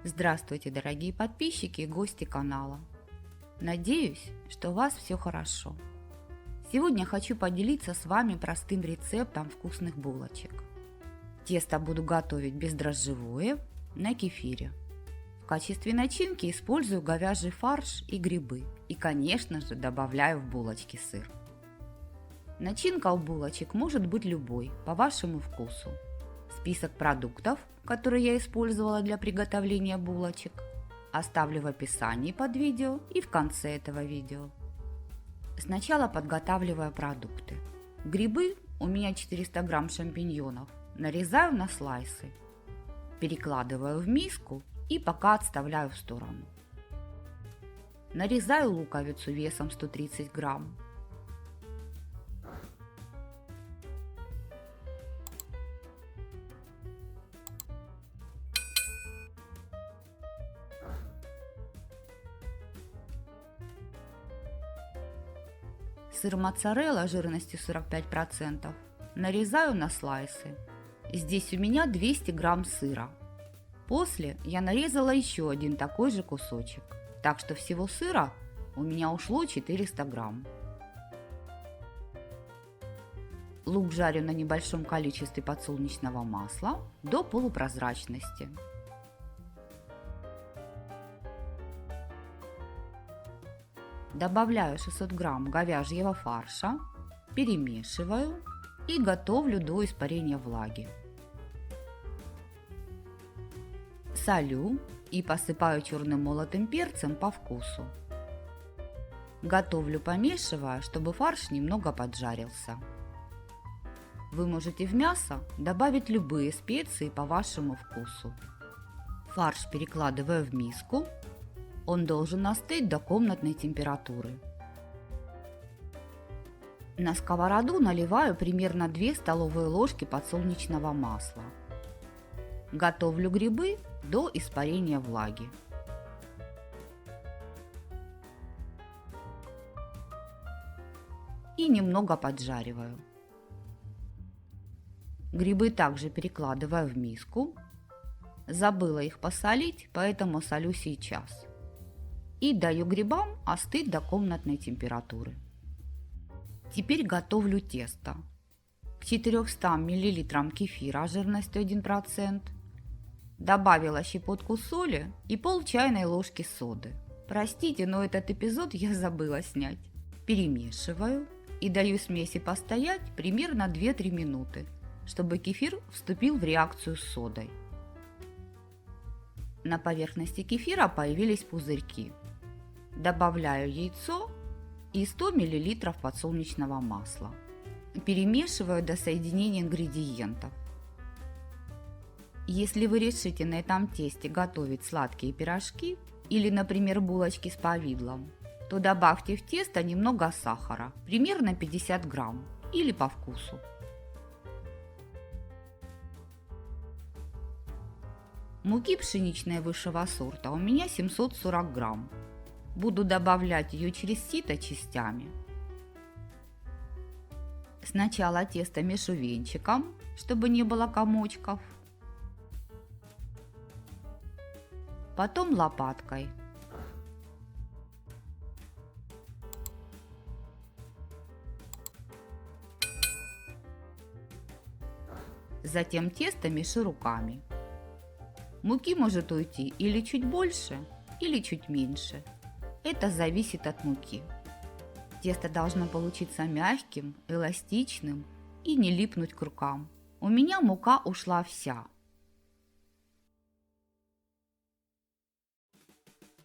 Здравствуйте, дорогие подписчики и гости канала. Надеюсь, что у вас все хорошо. Сегодня хочу поделиться с вами простым рецептом вкусных булочек. Тесто буду готовить бездрожжевое на кефире. В качестве начинки использую говяжий фарш и грибы. И, конечно же, добавляю в булочки сыр. Начинка у булочек может быть любой, по вашему вкусу. Список продуктов, которые я использовала для приготовления булочек, оставлю в описании под видео и в конце этого видео. Сначала подготавливаю продукты. Грибы, у меня 400 грамм шампиньонов, нарезаю на слайсы. Перекладываю в миску и пока отставляю в сторону. Нарезаю луковицу весом 130 грамм. Сыр моцарелла жирностью 45% нарезаю на слайсы. Здесь у меня 200 грамм сыра. После я нарезала еще один такой же кусочек, так что всего сыра у меня ушло 400 грамм. Лук жарю на небольшом количестве подсолнечного масла до полупрозрачности. Добавляю 600 грамм говяжьего фарша, перемешиваю и готовлю до испарения влаги. Солю и посыпаю черным молотым перцем по вкусу. Готовлю, помешивая, чтобы фарш немного поджарился. Вы можете в мясо добавить любые специи по вашему вкусу. Фарш перекладываю в миску. Он должен остыть до комнатной температуры. На сковороду наливаю примерно 2 столовые ложки подсолнечного масла. Готовлю грибы до испарения влаги. И немного поджариваю. Грибы также перекладываю в миску. Забыла их посолить, поэтому солю сейчас. И даю грибам остыть до комнатной температуры. Теперь готовлю тесто. К 400 мл кефира жирностью 1% добавила щепотку соли и пол чайной ложки соды. Простите, но этот эпизод я забыла снять. Перемешиваю и даю смеси постоять примерно 2-3 минуты, чтобы кефир вступил в реакцию с содой. На поверхности кефира появились пузырьки. Добавляю яйцо и 100 мл подсолнечного масла. Перемешиваю до соединения ингредиентов. Если вы решите на этом тесте готовить сладкие пирожки или, например, булочки с повидлом, то добавьте в тесто немного сахара, примерно 50 грамм или по вкусу. Муки пшеничной высшего сорта у меня 740 грамм. Буду добавлять ее через сито частями. Сначала тесто мешу венчиком, чтобы не было комочков. Потом лопаткой. Затем тесто мешу руками. Муки может уйти или чуть больше, или чуть меньше. Это зависит от муки. Тесто должно получиться мягким, эластичным и не липнуть к рукам. У меня мука ушла вся.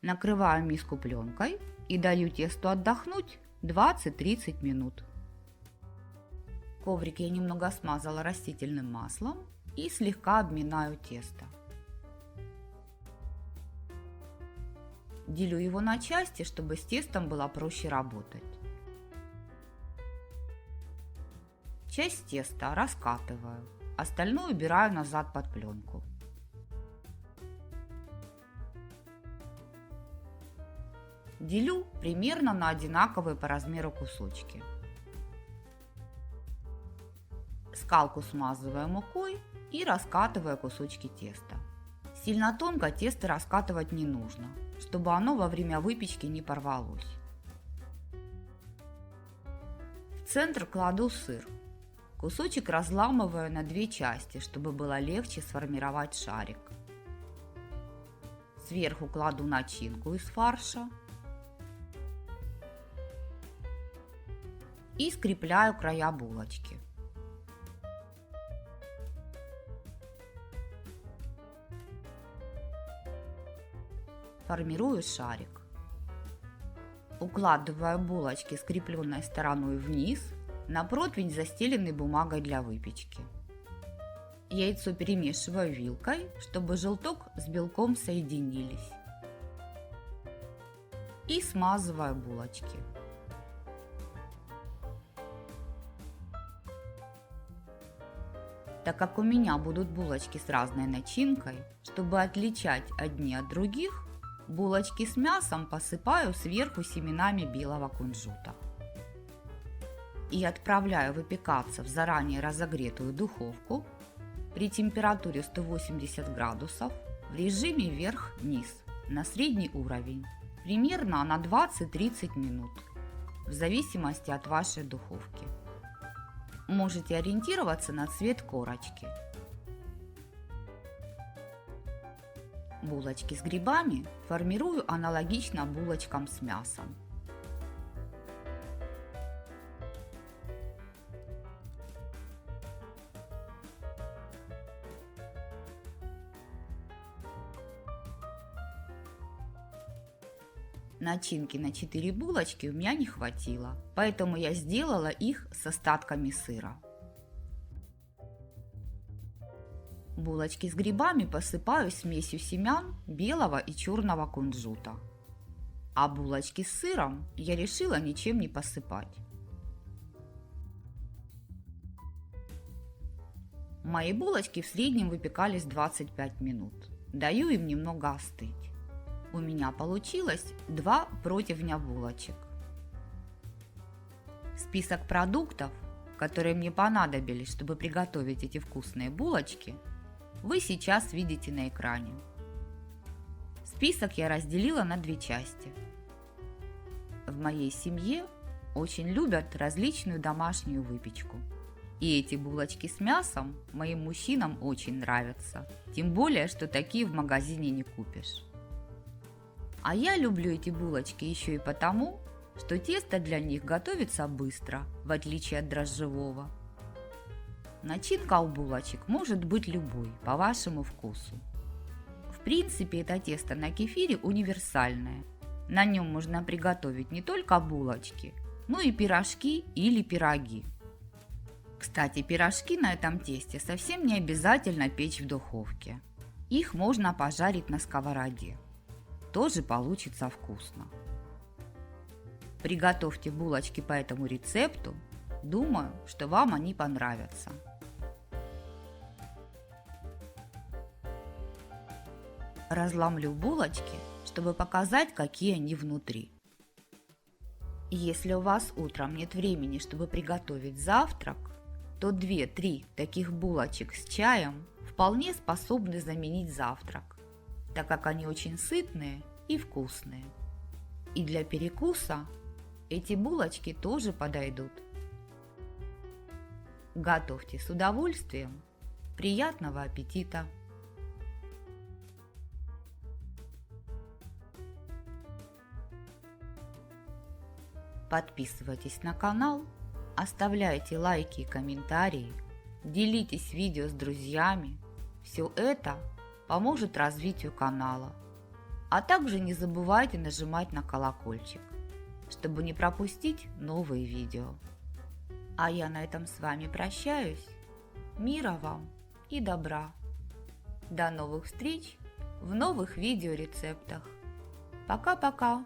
Накрываю миску пленкой и даю тесту отдохнуть 20-30 минут. Коврик я немного смазала растительным маслом и слегка обминаю тесто. Делю его на части, чтобы с тестом было проще работать. Часть теста раскатываю, остальное убираю назад под пленку. Делю примерно на одинаковые по размеру кусочки. Скалку смазываю мукой и раскатываю кусочки теста. Сильно тонко тесто раскатывать не нужно, чтобы оно во время выпечки не порвалось. В центр кладу сыр. Кусочек разламываю на две части, чтобы было легче сформировать шарик. Сверху кладу начинку из фарша и скрепляю края булочки. Формирую шарик. Укладываю булочки скрепленной стороной вниз на противень, застеленный бумагой для выпечки. Яйцо перемешиваю вилкой, чтобы желток с белком соединились. И смазываю булочки. Так как у меня будут булочки с разной начинкой, чтобы отличать одни от других, булочки с мясом посыпаю сверху семенами белого кунжута. И отправляю выпекаться в заранее разогретую духовку при температуре 180 градусов в режиме вверх-вниз на средний уровень, примерно на 20-30 минут, в зависимости от вашей духовки. Можете ориентироваться на цвет корочки. Булочки с грибами формирую аналогично булочкам с мясом. Начинки на 4 булочки у меня не хватило, поэтому я сделала их с остатками сыра. Булочки с грибами посыпаю смесью семян белого и черного кунжута. А булочки с сыром я решила ничем не посыпать. Мои булочки в среднем выпекались 25 минут. Даю им немного остыть. У меня получилось 2 противня булочек. Список продуктов, которые мне понадобились, чтобы приготовить эти вкусные булочки, вы сейчас видите на экране. Список я разделила на 2 части. В моей семье очень любят различную домашнюю выпечку. И эти булочки с мясом моим мужчинам очень нравятся. Тем более, что такие в магазине не купишь. А я люблю эти булочки еще и потому, что тесто для них готовится быстро, в отличие от дрожжевого. Начинка у булочек может быть любой, по вашему вкусу. В принципе, это тесто на кефире универсальное. На нем можно приготовить не только булочки, но и пирожки или пироги. Кстати, пирожки на этом тесте совсем не обязательно печь в духовке. Их можно пожарить на сковороде. Тоже получится вкусно. Приготовьте булочки по этому рецепту. Думаю, что вам они понравятся. Разломлю булочки, чтобы показать, какие они внутри. Если у вас утром нет времени, чтобы приготовить завтрак, то 2-3 таких булочек с чаем вполне способны заменить завтрак, так как они очень сытные и вкусные. И для перекуса эти булочки тоже подойдут. Готовьте с удовольствием. Приятного аппетита! Подписывайтесь на канал, оставляйте лайки и комментарии, делитесь видео с друзьями. Все это поможет развитию канала. А также не забывайте нажимать на колокольчик, чтобы не пропустить новые видео. А я на этом с вами прощаюсь. Мира вам и добра. До новых встреч в новых видеорецептах. Пока-пока.